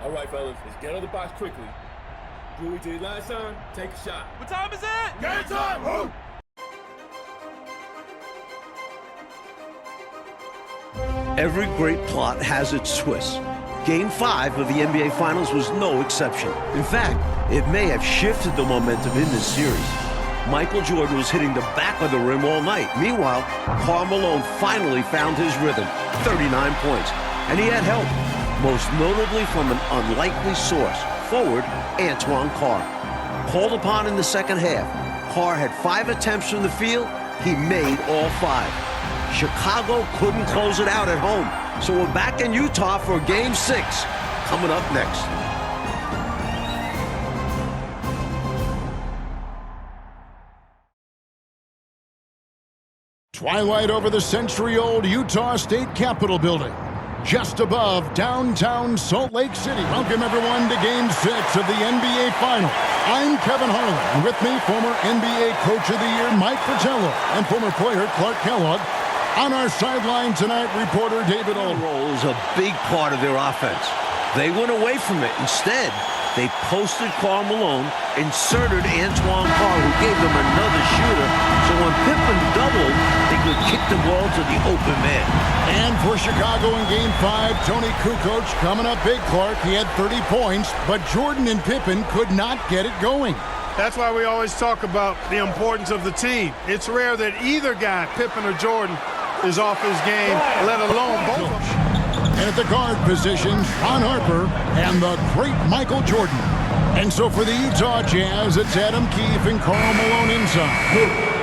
All right, fellas, let's get out of the box quickly. Do what we did last time. Take a shot. What time is it? Game time! Move! Every great plot has its twist. Game 5 of the NBA Finals was no exception. In fact, it may have shifted the momentum in this series. Michael Jordan was hitting the back of the rim all night. Meanwhile, Karl Malone finally found his rhythm, 39 points. And he had help, most notably from an unlikely source, forward Antoine Carr. Called upon in the second half, Carr had 5 attempts from the field. He made all 5. Chicago couldn't close it out at home, so we're back in Utah for Game 6, coming up next. Twilight over the century-old Utah State Capitol building, just above downtown Salt Lake City. Welcome, everyone, to Game 6 of the NBA Final. I'm Kevin Harlan, and with me, former NBA Coach of the Year Mike Fratello and former player Clark Kellogg. On our sideline tonight, reporter David Aldridge. Roll is a big part of their offense. They went away from it. Instead, they posted Karl Malone, inserted Antoine Carr, who gave them another shooter, so when Pippen doubled, they could kick the ball to the open man. And for Chicago in Game 5, Tony Kukoc coming up big, Clark. He had 30 points, but Jordan and Pippen could not get it going. That's why we always talk about the importance of the team. It's rare that either guy, Pippen or Jordan, is off his game, let alone both. And at the guard position, Ron Harper and the great Michael Jordan. And so for the Utah Jazz, it's Adam Keefe and Karl Malone inside.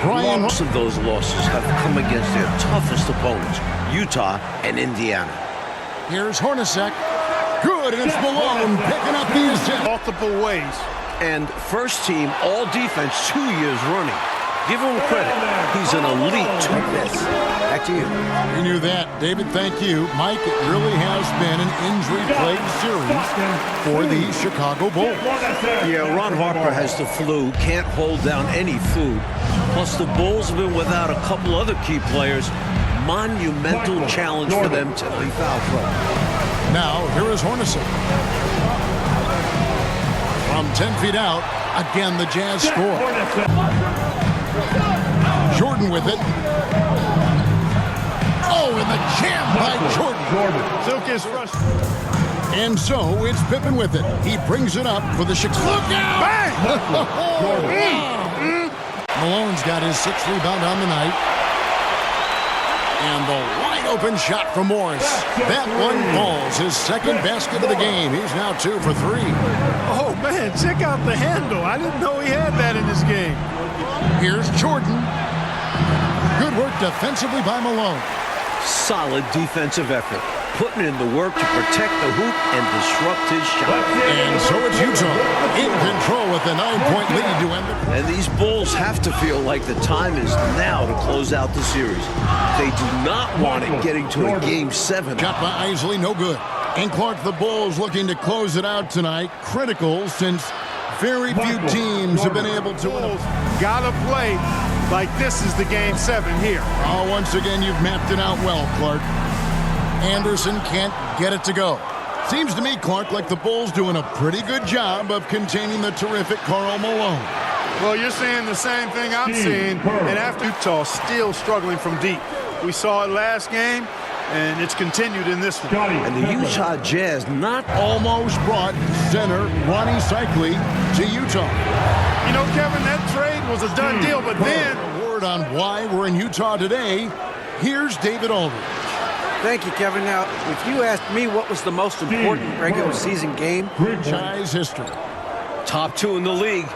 Brian. Most of those losses have come against their toughest opponents, Utah and Indiana. Here's Hornacek. Good, and it's Malone picking up the assist. Multiple ways. And first team all defense 2 years running. Give him credit. He's an elite two. Back to you. We knew that. David, thank you. Mike, it really has been an injury-plagued series for the Chicago Bulls. Yeah, Ron Harper has the flu, can't hold down any food. Plus, the Bulls have been without a couple other key players. Monumental challenge for them to leave foul trouble. Now, here is Hornacek. From 10 feet out, again, the Jazz score. Jordan with it. Oh, and the jam by Jordan. Silk is rushed. And so it's Pippen with it. He brings it up for the Chicago. Look out! Bang! Malone's got his 6th rebound on the night. And the wide open shot from Morris. That one falls. His 2nd basket of the game. He's now 2 for 3. Oh, man, check out the handle. I didn't know he had that in his game. Here's Jordan. Good work defensively by Malone. Solid defensive effort, putting in the work to protect the hoop and disrupt his shot. And so it's Utah in control with a 9-point lead to end it. And these Bulls have to feel like the time is now to close out the series. They do not want it getting to a Game 7. Shot by Isley, no good. And Clark, the Bulls looking to close it out tonight. Critical since very few teams have been able to win. Gotta play like this is the Game 7 here. Oh, once again, you've mapped it out well, Clark. Anderson can't get it to go. Seems to me, Clark, like the Bulls doing a pretty good job of containing the terrific Karl Malone. Well, you're seeing the same thing I'm seeing. And after Utah still struggling from deep. We saw it last game, and it's continued in this one. And the Utah Jazz not almost brought center Ronnie Cycli to Utah. You know, Kevin, that trade was a done deal, but then... A word on why we're in Utah today, here's David Aldridge. Thank you, Kevin. Now, if you asked me what was the most important regular season game... Franchise history. Top 2 in the league.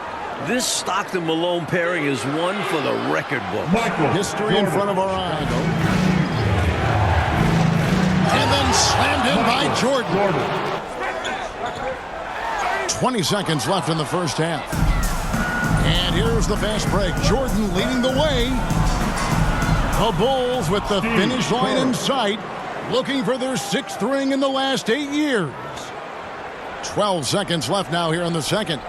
This Stockton-Malone pairing is one for the record books. History in front of our eyes. And then slammed in by Jordan. 20 seconds left in the first half. And here's the fast break. Jordan leading the way. The Bulls with the finish line in sight, looking for their 6th ring in the last 8 years. 12 seconds left now here in the second.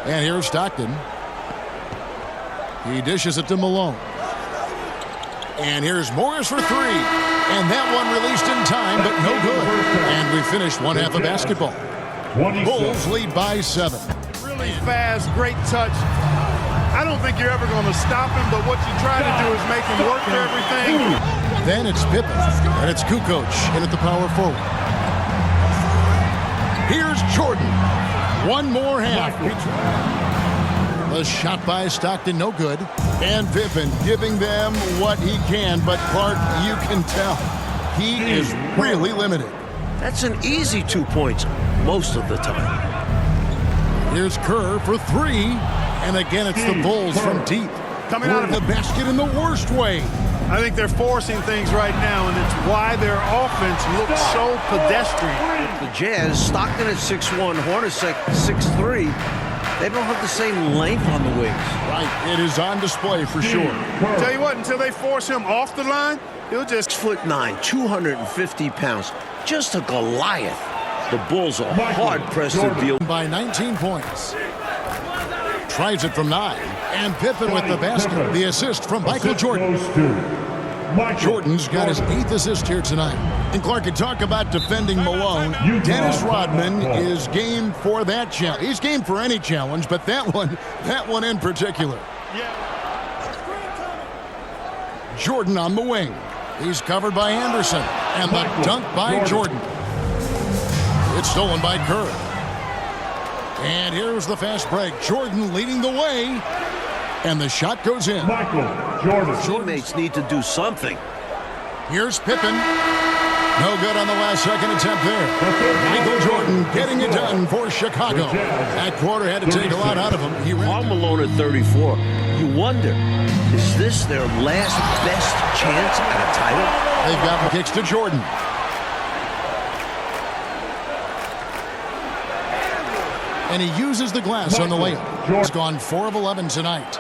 And here's Stockton. He dishes it to Malone. And here's Morris for three. And that one released in time, but no good. And we finished one half of basketball. Bulls lead by 7. Really fast, great touch. I don't think you're ever going to stop him, but what you try to do is make him work for everything. Then it's Pippen, and it's Kukoc in at the power forward. Here's Jordan. One more half. The shot by Stockton, no good. And Pippen giving them what he can, but Clark, you can tell, he is really limited. That's an easy 2 points most of the time. Here's Kerr for three. And again, it's the Bulls from deep. Coming out of the basket in the worst way. I think they're forcing things right now, and it's why their offense looks so pedestrian. The Jazz, Stockton at 6'1", Hornacek 6'3". They don't have the same length on the wings. Right, it is on display for sure. Tell you what, until they force him off the line, he'll just... 6'9", 250 pounds. Just a Goliath. The Bulls are hard-pressed to deal. By 19 points. Tries it from 9. And Pippen with the basket. The assist from Michael Jordan. Jordan's got his 8th assist here tonight. And Clark, can talk about defending Malone. Dennis Rodman is game for that challenge. He's game for any challenge, but that one in particular. Jordan on the wing. He's covered by Anderson. And the dunk by Jordan. It's stolen by Kerr. And here's the fast break. Jordan leading the way. And the shot goes in. Teammates need to do something. Here's Pippen. No good on the last second attempt there. Michael Jordan getting it done for Chicago. That quarter had to take a lot out of him. Karl Malone at 34. You wonder, is this their last best chance at a title? They've got the kicks to Jordan. And he uses the glass on the layup. He's gone 4 of 11 tonight.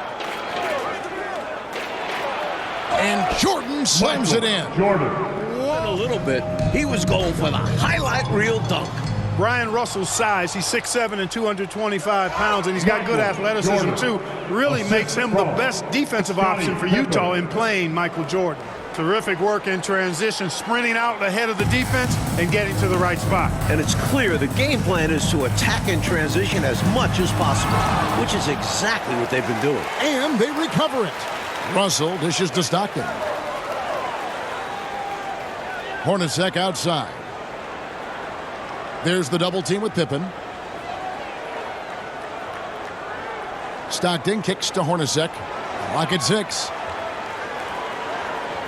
And Jordan slams it in. A little bit. He was going for the highlight reel dunk. Brian Russell's size, he's 6'7" and 225 pounds, and he's got good athleticism too. Really makes him the best defensive option for Utah in playing Michael Jordan. Terrific work in transition, sprinting out ahead of the defense and getting to the right spot. And it's clear the game plan is to attack in transition as much as possible, which is exactly what they've been doing. And they recover it. Russell dishes to Stockton. Hornacek outside. There's the double team with Pippen. Stockton kicks to Hornacek. Lock at 6.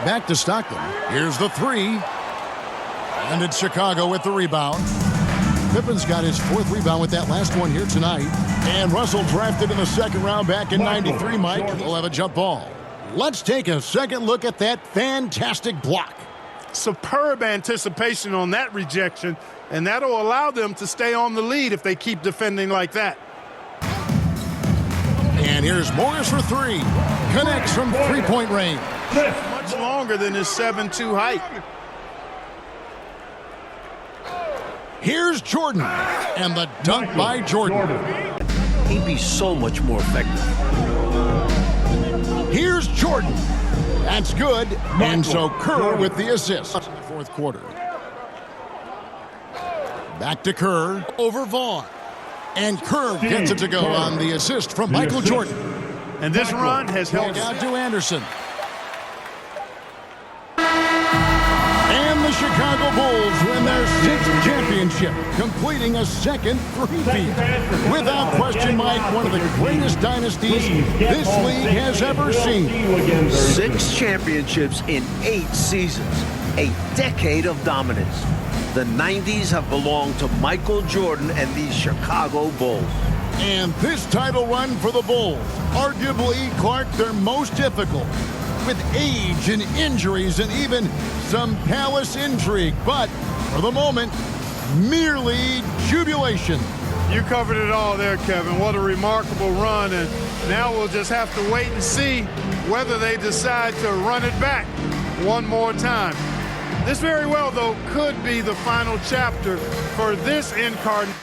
Back to Stockton. Here's the 3. And it's Chicago with the rebound. Pippen's got his 4th rebound with that last one here tonight. And Russell drafted in the 2nd round back in '93, Mike. He'll have a jump ball. Let's take a second look at that fantastic block. Superb anticipation on that rejection, and that'll allow them to stay on the lead if they keep defending like that. And here's Morris for 3. Connects from 3-point range. Much longer than his 7'2" height. Here's Jordan. And the dunk by Jordan. He'd be so much more effective. Here's Jordan. That's good. And so Kerr with the assist. 4th quarter. Back to Kerr over Vaughn. And Kerr gets it to go on the assist from Michael Jordan. And this run has helped out to Anderson. And the Chicago Bulls win their 6th championship, completing a 2nd three-peat. Without question, Mike, one of the greatest dynasties this league has ever seen. 6 championships in 8 seasons. A decade of dominance. The 90s have belonged to Michael Jordan and the Chicago Bulls. And this title run for the Bulls, arguably, Clark, their most difficult, with age and injuries and even some palace intrigue. But for the moment, merely jubilation. You covered it all there, Kevin. What a remarkable run. And now we'll just have to wait and see whether they decide to run it back one more time. This very well, though, could be the final chapter for this incarnation.